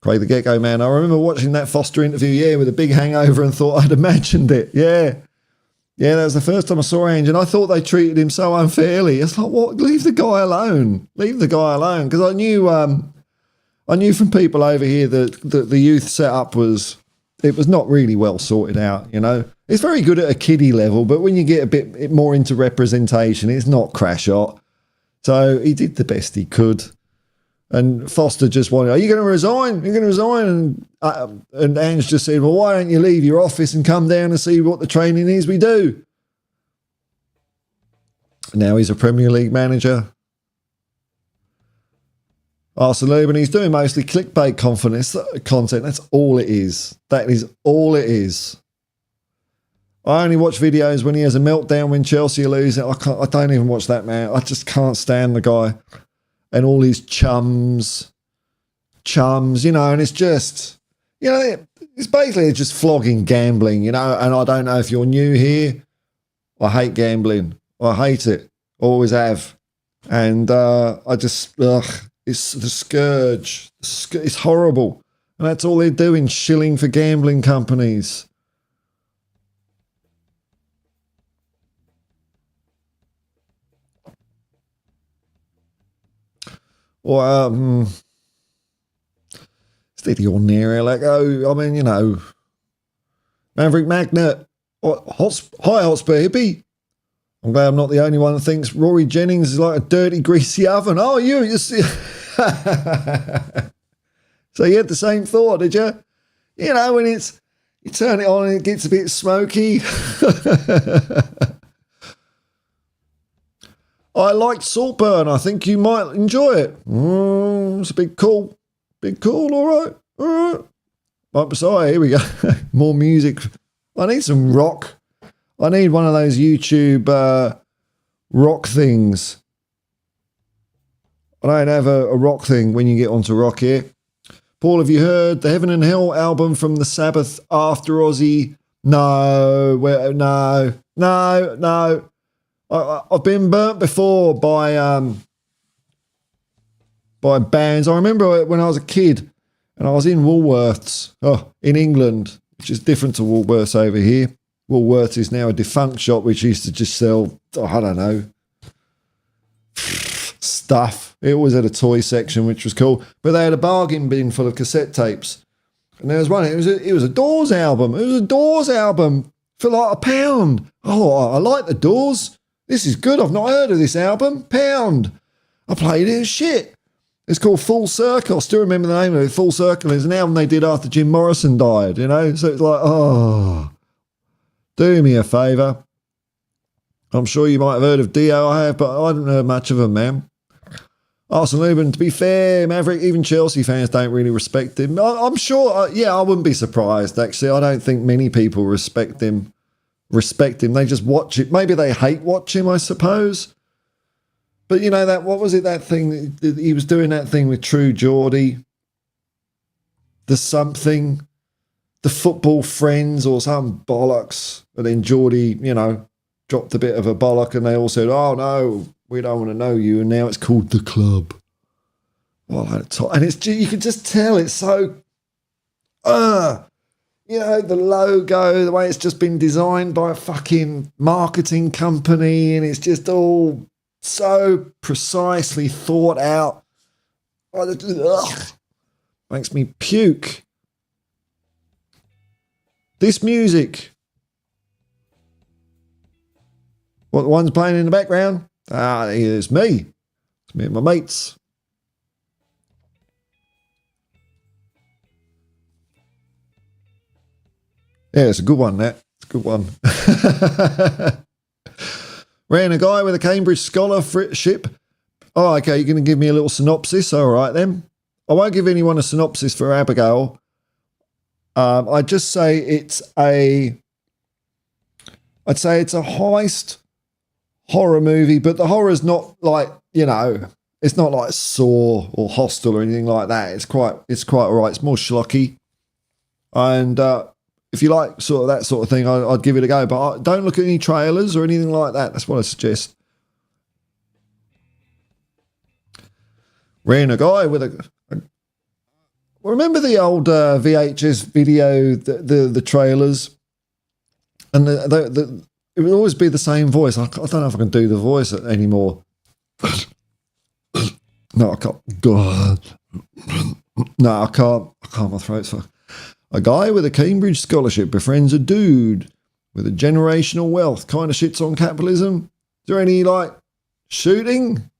A: Craig the Gecko, man. I remember watching that Foster interview, with a big hangover and thought I'd imagined it. Yeah. Yeah, that was the first time I saw Ange, and I thought they treated him so unfairly. It's like, what? Leave the guy alone. Because I knew from people over here that the youth setup was not really well sorted out, It's very good at a kiddie level, but when you get a bit more into representation, it's not crash hot. So he did the best he could. And Foster just wanted, are you going to resign? You're going to resign? And Ange just said, well, why don't you leave your office and come down and see what the training is we do? Now he's a Premier League manager. Arsene Lubin, he's doing mostly clickbait content. That's all it is. That is all it is. I only watch videos when he has a meltdown when Chelsea are losing. I don't even watch that, man. I just can't stand the guy and all his chums, you know, and it's just, you know, it's basically just flogging gambling, you know, and I don't know if you're new here. I hate gambling. I hate it. Always have. And I just, it's the scourge. It's horrible. And that's all they're doing, shilling for gambling companies. Or, steady ordinary, like, oh, I mean, you know, Maverick Magnet, hi Hotspur Hippie. I'm glad I'm not the only one that thinks Rory Jennings is like a dirty, greasy oven. Oh, you see. So you had the same thought, did you? You know, when you turn it on and it gets a bit smoky. I liked Saltburn. I think you might enjoy it. It's a bit cool. All right. Right beside, here we go. More music. I need some rock. I need one of those YouTube rock things. I don't have a rock thing when you get onto rock here. Paul, have you heard the Heaven and Hell album from the Sabbath after Ozzy? No. I've been burnt before by bands. I remember when I was a kid and I was in Woolworths, in England, which is different to Woolworths over here. Woolworths is now a defunct shop which used to just sell, I don't know, stuff. It always had a toy section, which was cool. But they had a bargain bin full of cassette tapes. And there was one, it was a Doors album. It was a Doors album for like £1. Oh, I like the Doors. This is good. I've not heard of this album. £1. I played it as shit. It's called Full Circle. I still remember the name of it. Full Circle is an album they did after Jim Morrison died, you know? So it's like, do me a favour. I'm sure you might have heard of Dio. I have, but I haven't heard much of him, man. Arsene Lubin, to be fair, Maverick, even Chelsea fans don't really respect him. I'm sure, I wouldn't be surprised, actually. I don't think many people respect him. They just watch it. Maybe they hate watch him, I suppose. But you know that, what was it, that thing, he was doing that thing with True Geordie, the something, the football friends or some bollocks, and then Geordie, you know, dropped a bit of a bollock and they all said, oh no, we don't want to know you, and now it's called The Club. And it's, you can just tell it's so, you know, the logo, the way it's just been designed by a fucking marketing company, and it's just all so precisely thought out. Makes me puke. This music. What, the one's playing in the background? It's me. It's me and my mates. Yeah, it's a good one, that. It's a good one. Ran a guy with a Cambridge scholarship. Oh, okay, you're going to give me a little synopsis. All right, then. I won't give anyone a synopsis for Abigail. I'd just say I'd say it's a heist horror movie, but the horror's not like, you know, it's not like Saw or Hostel or anything like that. It's quite all right. It's more schlocky. And if you like sort of that sort of thing, I'd give it a go. But don't look at any trailers or anything like that. That's what I suggest. Ran a guy with a remember the old VHS video, the trailers, and it would always be the same voice. I don't know if I can do the voice anymore. No, I can't. God. No, I can't. My throat's fucked. A guy with a Cambridge scholarship befriends a dude with a generational wealth. Kind of shits on capitalism. Is there any, like, shooting?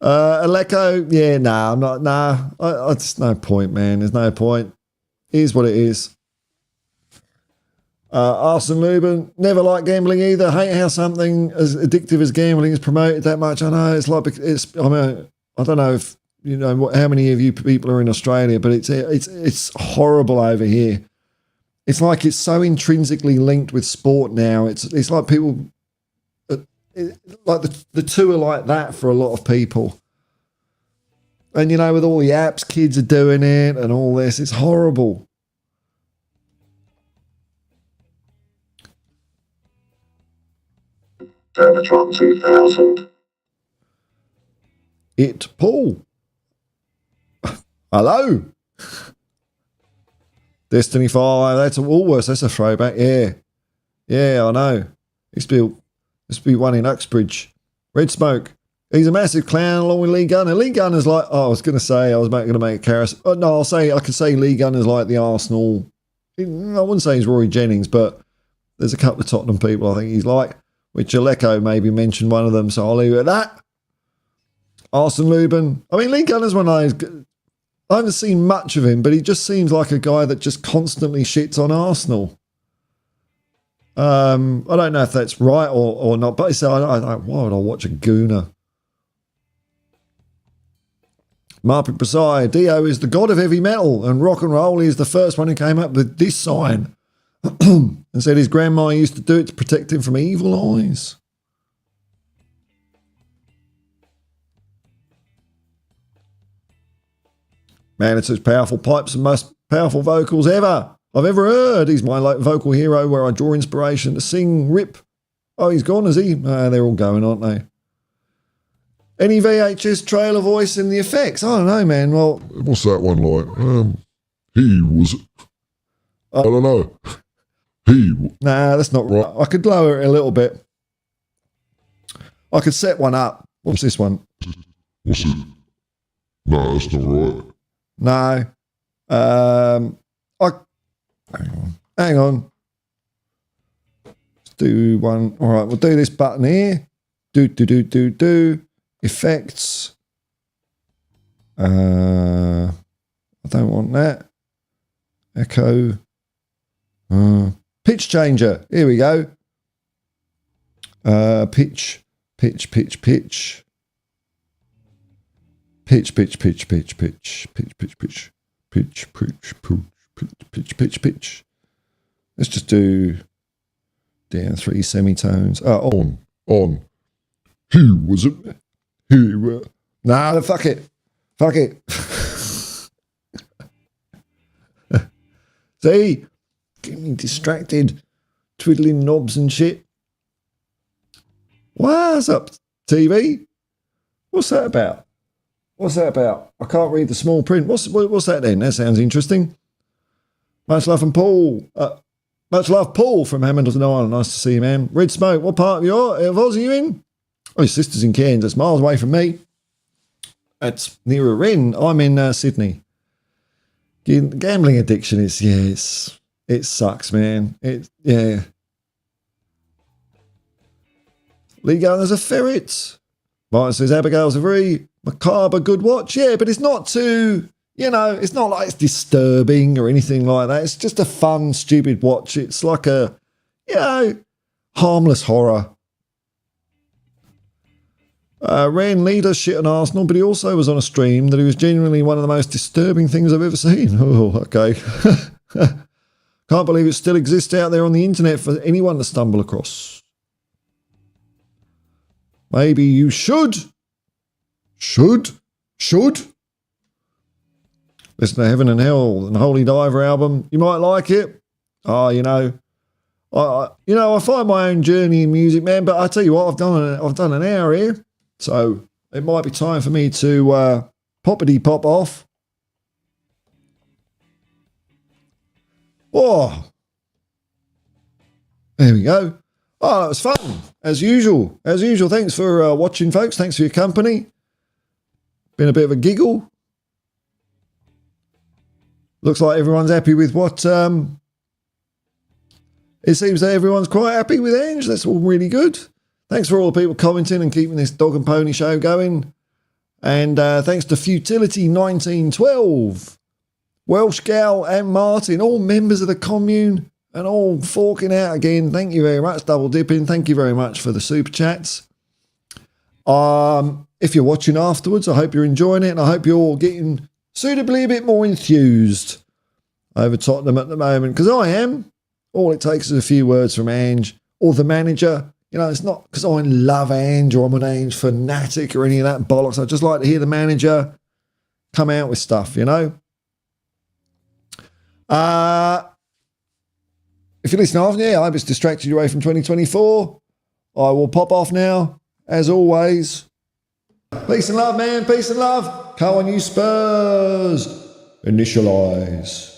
A: Aleko, yeah, nah, I'm not, nah. It's no point, man. There's no point. It is what it is. Arsene Lubin, never liked gambling either. Hate how something as addictive as gambling is promoted that much. I know it's like I mean, I don't know if you know how many of you people are in Australia, but it's horrible over here. It's like it's so intrinsically linked with sport now. It's like people, like the two are like that for a lot of people. And, you know, with all the apps, kids are doing it and all this. It's horrible.
C: Davatron 2000.
A: Paul. Hello. Destiny 5, that's Woolworths. That's a throwback. Yeah. Yeah, I know. Used to be one in Uxbridge. Red Smoke. He's a massive clown along with Lee Gunner. Lee Gunner's like, I was going to make a comparison. Oh, no, I could say Lee Gunner's like the Arsenal. I wouldn't say he's Rory Jennings, but there's a couple of Tottenham people I think he's like, which Aleko maybe mentioned one of them, so I'll leave it at that. Arsene Lubin. I mean, Lee Gunner's one of those. I haven't seen much of him, but he just seems like a guy that just constantly shits on Arsenal. I don't know if that's right or not, but why would I watch a gooner? Marpin Prasai, Dio is the god of heavy metal and rock and roll. He is the first one who came up with this sign and said his grandma used to do it to protect him from evil eyes. Man, it's such powerful pipes and most powerful vocals I've ever heard. He's my vocal hero where I draw inspiration to sing, rip. Oh, he's gone, is he? They're all going, aren't they? Any VHS trailer voice in the effects? I don't know, man. Well,
C: what's that one like? He was. I don't know.
A: Nah, that's not right. I could lower it a little bit. I could set one up. What's this one?
C: What's it? No, that's not right.
A: No. Hang on. Let's do one. All right, we'll do this button here. Do. Effects. I don't want that. Echo. Pitch changer. Here we go. Pitch. Pitch. Let's just do down 3 semitones.
C: On. He was a. He were.
A: Nah, fuck it. See? Getting distracted. Twiddling knobs and shit. What's up, TV? What's that about? I can't read the small print. What's that then? That sounds interesting. Much love from Paul. Much love, Paul from Hamilton Island. Nice to see you, man. Red Smoke, what part of Oz are you in? Oh, his sister's in Cairns. That's miles away from me. That's nearer Wren. I'm in Sydney. Gambling addiction is, it sucks, man. Lee Gunner's a ferret. Martin says, Abigail's a very macabre good watch. Yeah, but it's not too, it's not like it's disturbing or anything like that. It's just a fun, stupid watch. It's like a, harmless horror. Ran leader shit on Arsenal, but he also was on a stream that he was genuinely one of the most disturbing things I've ever seen. Oh, okay. Can't believe it still exists out there on the internet for anyone to stumble across. Maybe you should. Should. Listen to Heaven and Hell and Holy Diver album. You might like it. I find my own journey in music, man. But I tell you what, I've done an hour here, so it might be time for me to poppity pop off. Oh, there we go. Oh, that was fun as usual. Thanks for watching, folks. Thanks for your company. Been a bit of a giggle. Looks like everyone's happy with what. It seems that everyone's quite happy with Ange. That's all really good. Thanks for all the people commenting and keeping this dog and pony show going. And thanks to Futility 1912, Welsh Gal and Martin, all members of the commune. and all forking out again. Thank you very much. Double dipping. Thank you very much for the super chats. If you're watching afterwards, I hope you're enjoying it, and I hope you're getting suitably a bit more enthused over Tottenham at the moment, because I am. All it takes is a few words from Ange or the manager. You know, it's not because I love Ange or I'm an Ange fanatic or any of that bollocks. I just like to hear the manager come out with stuff, you know. If you're listening after, I hope it's distracted you away from 2024. I will pop off now, as always. Peace and love, man. Peace and love. Come on, you Spurs. Initialize.